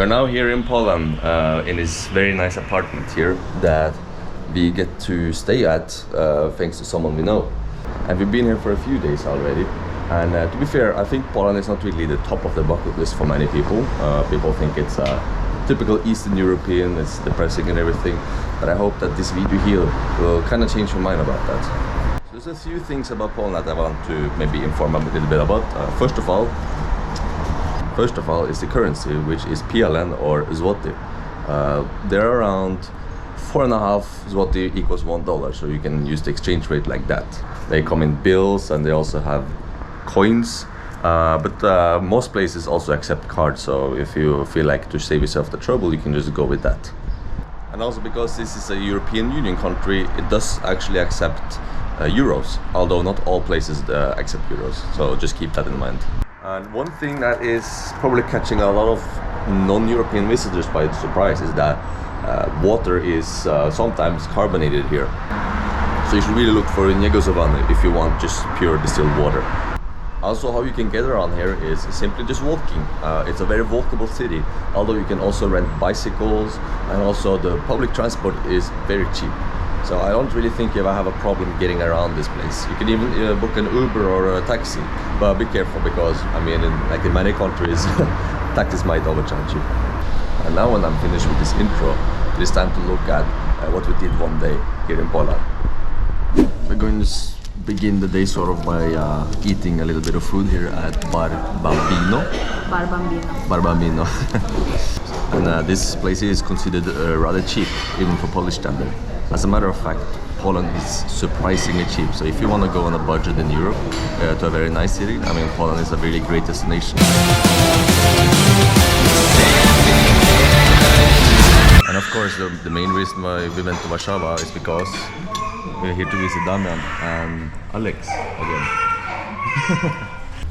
are now here in Poland in this very nice apartment here that we get to stay at thanks to someone we know. And we've been here for a few days already. And to be fair, I think Poland is not really the top of the bucket list for many people. People think it's typical Eastern European, it's depressing and everything. But I hope that this video here will kind of change your mind about that. So there's a few things about Poland that I want to maybe inform a little bit about. First of all is the currency, which is PLN or zloty. They're around 4.5 zloty equals $1, so you can use the exchange rate like that. They come in bills and they also have coins, but most places also accept cards, so if you feel like to save yourself the trouble, you can just go with that. And also because this is a European Union country, it does actually accept euros, although not all places accept euros, so just keep that in mind. And one thing that is probably catching a lot of non-European visitors by surprise is that water is sometimes carbonated here. So you should really look for niegazowany if you want just pure distilled water. Also, how you can get around here is simply just walking. It's a very walkable city, although you can also rent bicycles, and also the public transport is very cheap. So I don't really think you ever have a problem getting around this place. You can even book an Uber or a taxi, but be careful because, I mean, in many countries, taxis might overcharge you. And now when I'm finished with this intro, it is time to look at what we did one day here in Poland. We're going to begin the day sort of by eating a little bit of food here at Bar Bambino. And this place is considered rather cheap, even for Polish standard. As a matter of fact, Poland is surprisingly cheap. So if you want to go on a budget in Europe to a very nice city, I mean, Poland is a really great destination. And of course, the main reason why we went to Warszawa is because we're here to visit Damian and Aleks again.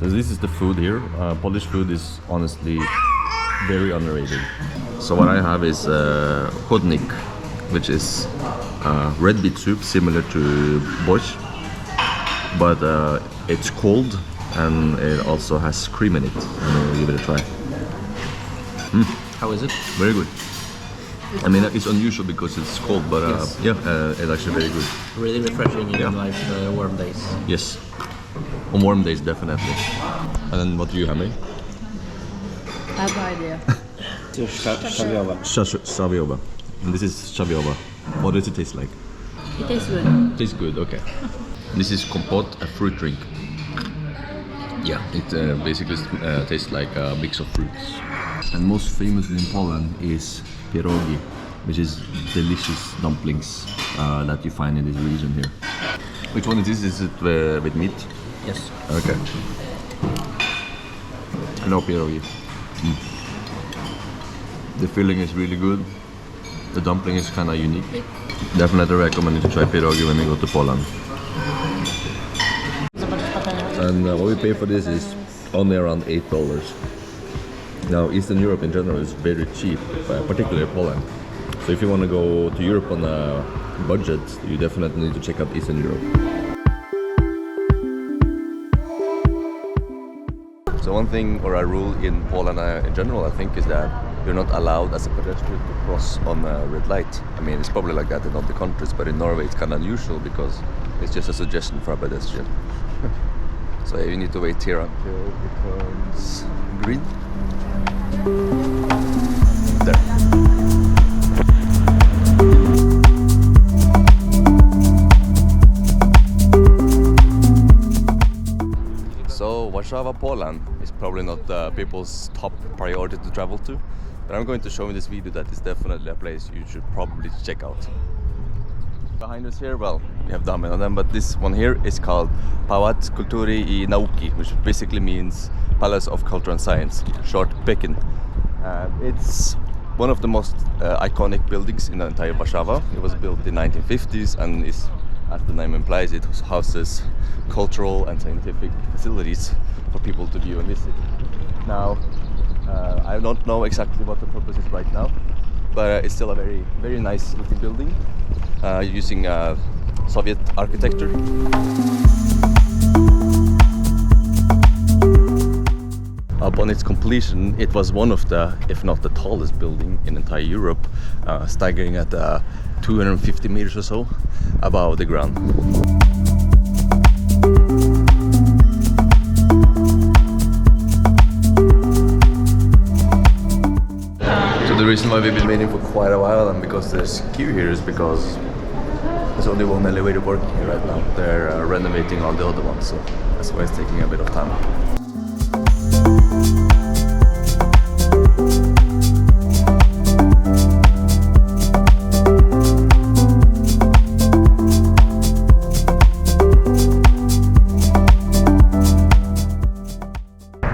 So this is the food here. Polish food is honestly very underrated. So what I have is chodnik, which is red beet soup similar to borscht, but it's cold and it also has cream in it. I'm gonna give it a try. How is it? Very good. I mean, it's unusual because it's cold, but yes. Yeah, it's actually very good. Really refreshing in like warm days. Yes, on warm days definitely. And then what do you have, me? I have no idea. Szawiowa. And this is szawiowa. What does it taste like? It tastes good. Tastes good, okay. This is kompot, a fruit drink. Yeah, it basically tastes like a mix of fruits. And most famous in Poland is Pierogi, which is delicious dumplings that you find in this region here. Which one is this? Is it with meat? Yes. Okay. I know Pierogi. The filling is really good. The dumpling is kind of unique. Definitely recommend you to try Pierogi when you go to Poland. And what we pay for this is only around $8. Now, Eastern Europe in general is very cheap, particularly Poland. So if you want to go to Europe on a budget, you definitely need to check out Eastern Europe. So one thing or a rule in Poland in general, I think, is that you're not allowed as a pedestrian to cross on a red light. I mean, it's probably like that in other countries, but in Norway it's kind of unusual because it's just a suggestion for a pedestrian. So you need to wait here until it turns green. There. So Warszawa, Poland is probably not people's top priority to travel to, but I'm going to show in this video that it's definitely a place you should probably check out. Behind us here, well, we have Damian and them, but this one here is called Pałac Kultury I Nauki, which basically means Palace of Culture and Science, short Pekin. It's one of the most iconic buildings in the entire Warszawa. It was built in the 1950s and is, as the name implies, it houses cultural and scientific facilities for people to view and visit. Now, I don't know exactly what the purpose is right now, but it's still a very, very nice looking building using Soviet architecture. upon its completion, it was one of the, if not the tallest building in entire Europe, staggering at 250 meters or so above the ground. So the reason why we've been waiting for quite a while, and because there's queue here, is because there's only one elevator working here right now. They're renovating all the other ones, so that's why it's taking a bit of time.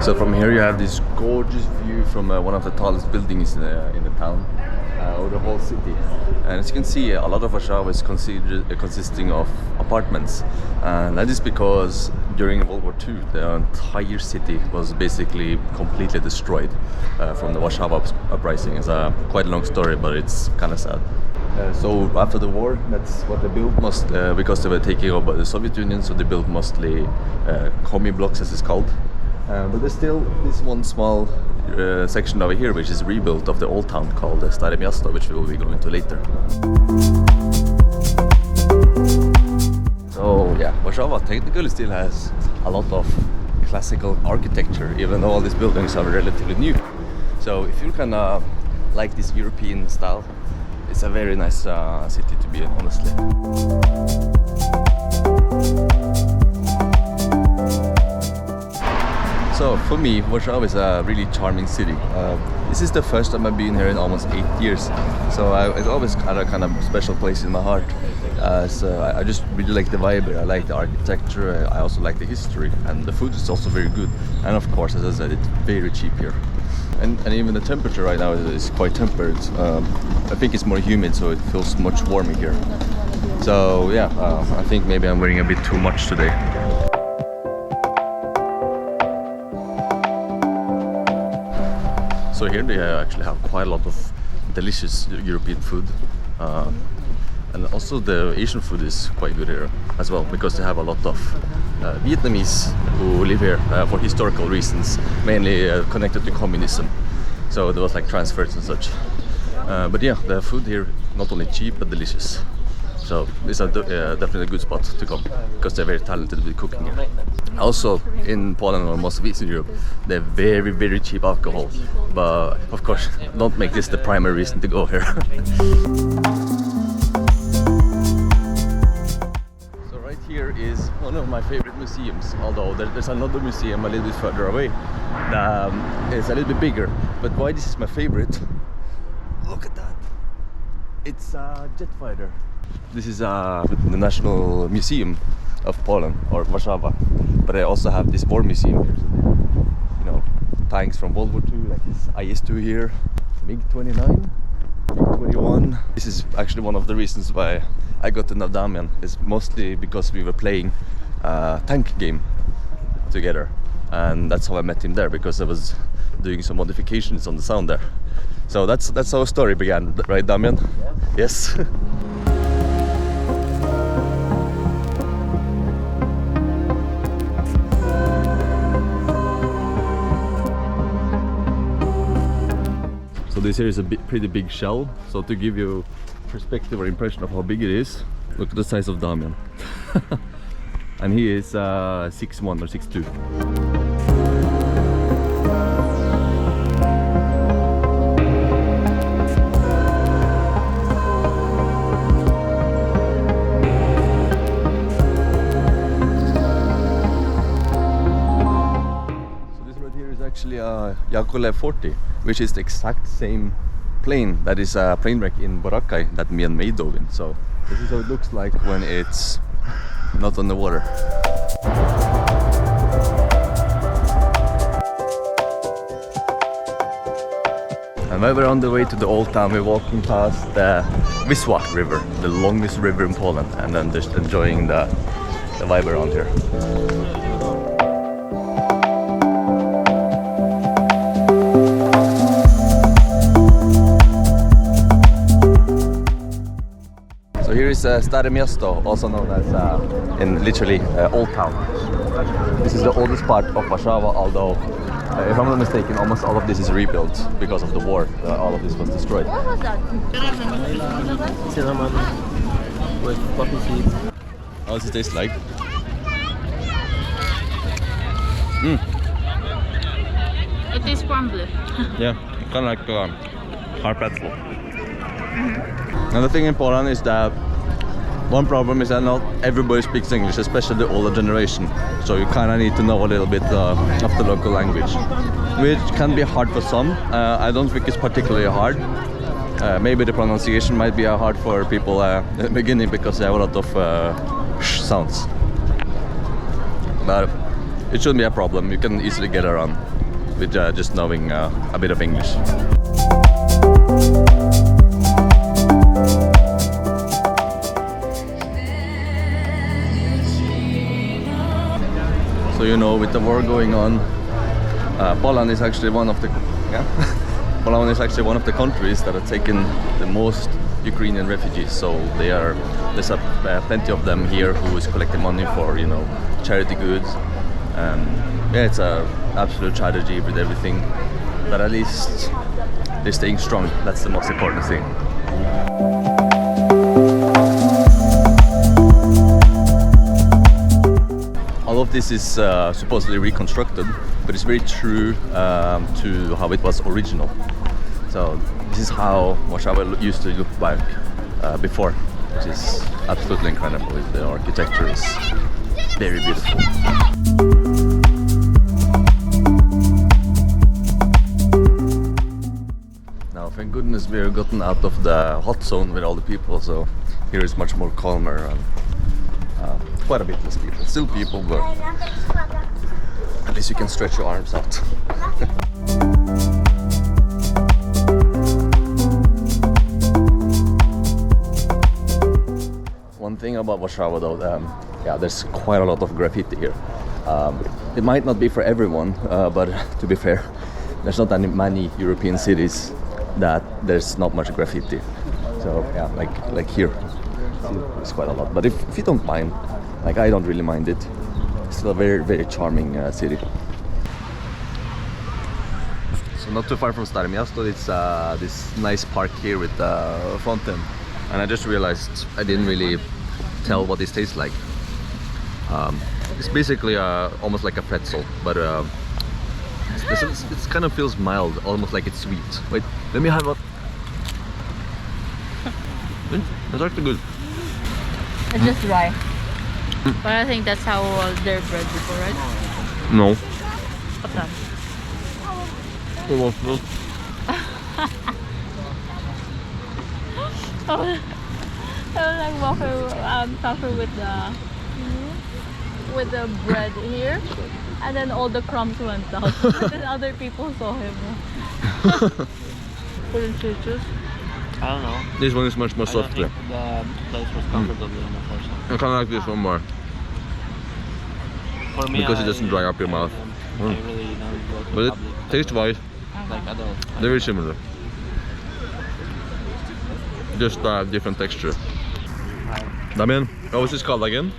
So from here you have this gorgeous view from one of the tallest buildings in the town, over the whole city. And as you can see, a lot of Warszawa is consisting of apartments, and that is because during World War II the entire city was basically completely destroyed from the Warszawa uprising. It's a quite long story, but it's kind of sad. So after the war, that's what they built, because they were taking over the Soviet Union, so they built mostly commie blocks, as it's called. But there's still this one small section over here which is rebuilt of the old town called Starimesto, which we will be going to later. So yeah, Warszawa technically still has a lot of classical architecture, even though all these buildings are relatively new. So if you kind of like this European style, it's a very nice city to be in, honestly. So for me, Warszawa is a really charming city. This is the first time I've been here in almost 8 years, so it's always had a kind of special place in my heart. So I just really like the vibe. I like the architecture. I also like the history, and the food is also very good. And of course, as I said, it's very cheap here. And even the temperature right now is quite tempered. I think it's more humid, so it feels much warmer here. So yeah, I think maybe I'm wearing a bit too much today. So here they actually have quite a lot of delicious European food, and also the Asian food is quite good here as well, because they have a lot of Vietnamese who live here for historical reasons, mainly connected to communism. So there was like transfers and such. But yeah, the food here not only cheap but delicious. So this is definitely a good spot to come, because they're very talented with cooking here. Also in Poland or most of Eastern Europe, they're very, very cheap alcohol. But of course, don't make this the primary reason to go here. So right here is one of my favorite museums, although there's another museum a little bit further away that is a little bit bigger. But why this is my favorite? Look at that! It's a jet fighter. This is the National Museum of Poland, or Warszawa, but I also have this war museum here. So you know, tanks from World War II, like this IS-2 here, MiG-29, MiG-21. This is actually one of the reasons why I got to know Damian. It's mostly because we were playing a tank game together, and that's how I met him there, because I was doing some modifications on the sound there. So that's how our story began, right, Damian? Yes. So this here is a pretty big shell. So to give you perspective or impression of how big it is, look at the size of Damian. And he is 6'1" or 6'2". Actually a Yakolev 40, which is the exact same plane that is a plane wreck in Boracay that me and May dove in. So this is how it looks like when it's not on the water. And while we're on the way to the old town, we're walking past the Wisła River, the longest river in Poland, and then just enjoying the vibe around here. So here is Starimesto, also known as in literally Old Town. This is the oldest part of Warszawa, although If I'm not mistaken, almost all of this is rebuilt because of the war. All of this was destroyed. What was that? Cinnamon with poppy seeds. How does it taste like? It is crumbly. Yeah, kind of like hard pretzel. And the thing in Poland is that one problem is that not everybody speaks English, especially the older generation. So you kind of need to know a little bit of the local language, which can be hard for some. I don't think it's particularly hard. Maybe the pronunciation might be hard for people at the beginning because they have a lot of sh sounds. But it shouldn't be a problem. You can easily get around with just knowing a bit of English. So you know, with the war going on, Poland is actually one of the Poland is actually one of the countries that have taken the most Ukrainian refugees. So there's plenty of them here who is collecting money for charity goods. Yeah, it's a absolute tragedy with everything, but at least they're staying strong. That's the most important thing. All of this is supposedly reconstructed, but it's very true to how it was original. So this is how Warszawa used to look like before, which is absolutely incredible. The architecture is very beautiful. Now, thank goodness we've gotten out of the hot zone with all the people, so here is much more calmer and quite a bit less people. Still people, but at least you can stretch your arms out. One thing about Warszawa though, yeah, there's quite a lot of graffiti here. It might not be for everyone, but to be fair, there's not many European cities that there's not much graffiti. So yeah, like here, it's quite a lot. But if you don't mind, like I don't really mind it. It's still a very, very charming city. So not too far from Starimesto, it's this nice park here with a fountain. And I just realized I didn't really tell what this tastes like. It's basically almost like a pretzel, but it kind of feels mild, almost like it's sweet. Wait, let me have a... It's actually good. It's just dry. But I think that's how they're bred before, right? No. What's that? I was like talking with the bread here, and then all the crumbs went out. And then other people saw him. Couldn't you choose? I don't know. This one is much more soft. The place was comfortable enough or something. I kind of like this one more. For me, because it doesn't dry up your mouth. I really don't go to But it public taste-wise, like adult. they're very similar. Just different texture. Damian, what was this called again?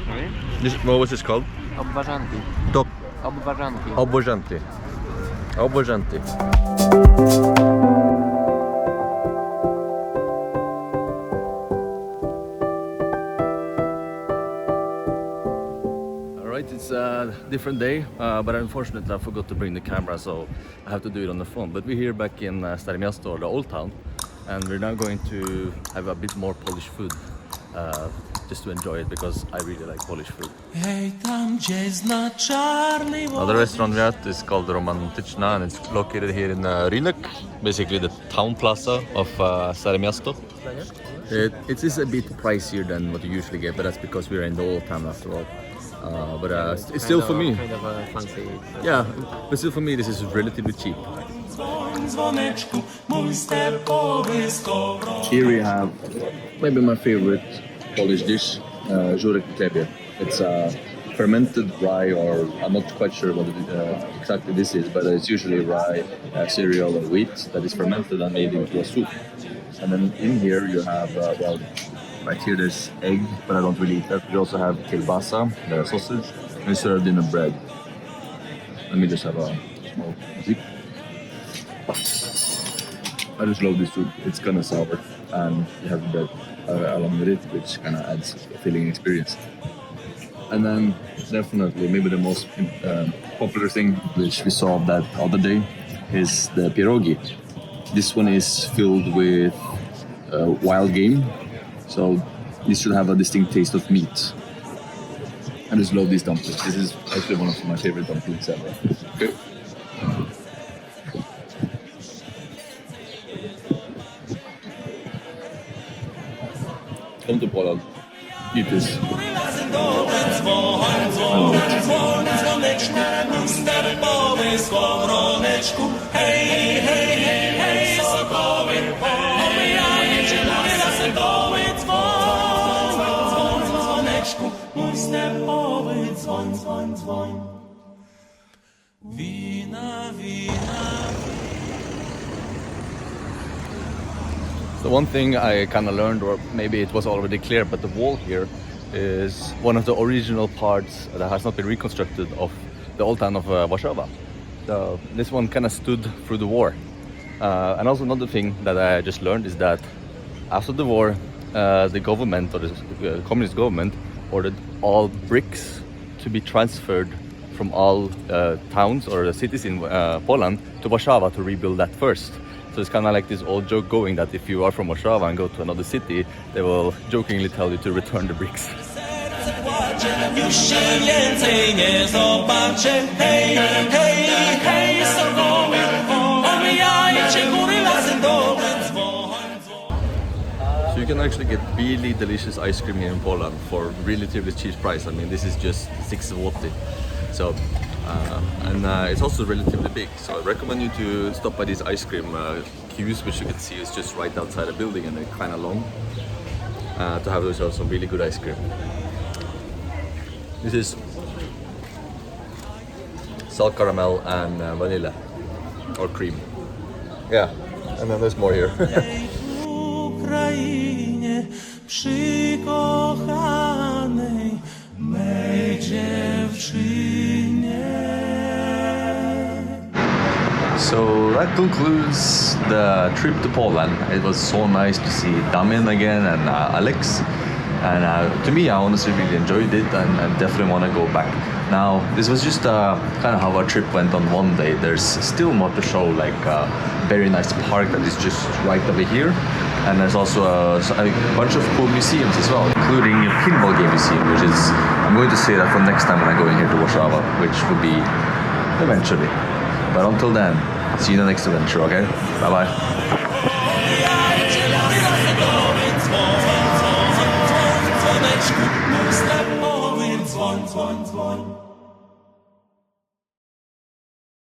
Sorry? What was this called? Obwarzanki. Top. Obwarzanki. Obwarzanki. Obwarzanki. Alright, it's a different day, but unfortunately I forgot to bring the camera, so I have to do it on the phone. But we're here back in Starimesto, or the old town, and we're now going to have a bit more Polish food. Just to enjoy it, because I really like Polish food. Now the restaurant we're at is called Romantyczna, and it's located here in Rynek, basically the town plaza of Starimesto. It is a bit pricier than what you usually get, but that's because we're in the old town after all. But it's still for me. Kind of a fancy. Yeah, but still for me this is relatively cheap. Here we have maybe my favorite Polish dish, żurek klebie. It's fermented rye, or I'm not quite sure what exactly this is, but it's usually rye cereal or wheat that is fermented and made into a soup. And then in here you have, well, right here there's egg, but I don't really eat that. We also have kielbasa, the sausage, and it's served in a bread. Let me just have a small music. I just love this food. It's kind of sour, and you have the bread along with it, which kind of adds a filling experience. And then definitely, maybe the most popular thing which we saw that other day is the pierogi. This one is filled with wild game, so this should have a distinct taste of meat. I just love these dumplings. This is actually one of my favorite dumplings ever. Okay. Come to Poland. Eat this. So one thing I kind of learned, or maybe it was already clear, but the wall here is one of the original parts that has not been reconstructed of the old town of Warszawa. So this one kind of stood through the war. And also another thing that I just learned is that after the war, the government, or the communist government, ordered all bricks to be transferred from all towns or cities in Poland to Warszawa to rebuild that first. So it's kind of like this old joke going that if you are from Warszawa and go to another city, they will jokingly tell you to return the bricks. So you can actually get really delicious ice cream here in Poland for relatively cheap price. I mean, this is just 6 zloty. So, it's also relatively big. So I recommend you to stop by these ice cream queues, which you can see is just right outside the building, and they're kind of long, to have those some really good ice cream. This is salt caramel and vanilla, or cream. Yeah, and then there's more here. So that concludes the trip to Poland. It was so nice to see Damian again and Aleks. And to me, I honestly really enjoyed it, and definitely want to go back. Now, this was just kind of how our trip went on one day. There's still more to show, like a very nice park that is just right over here. And there's also a bunch of cool museums as well, including a pinball game museum, which is, I'm going to say that for next time when I go in here to Warszawa, which will be eventually. But until then, see you in the next adventure, okay? Bye-bye.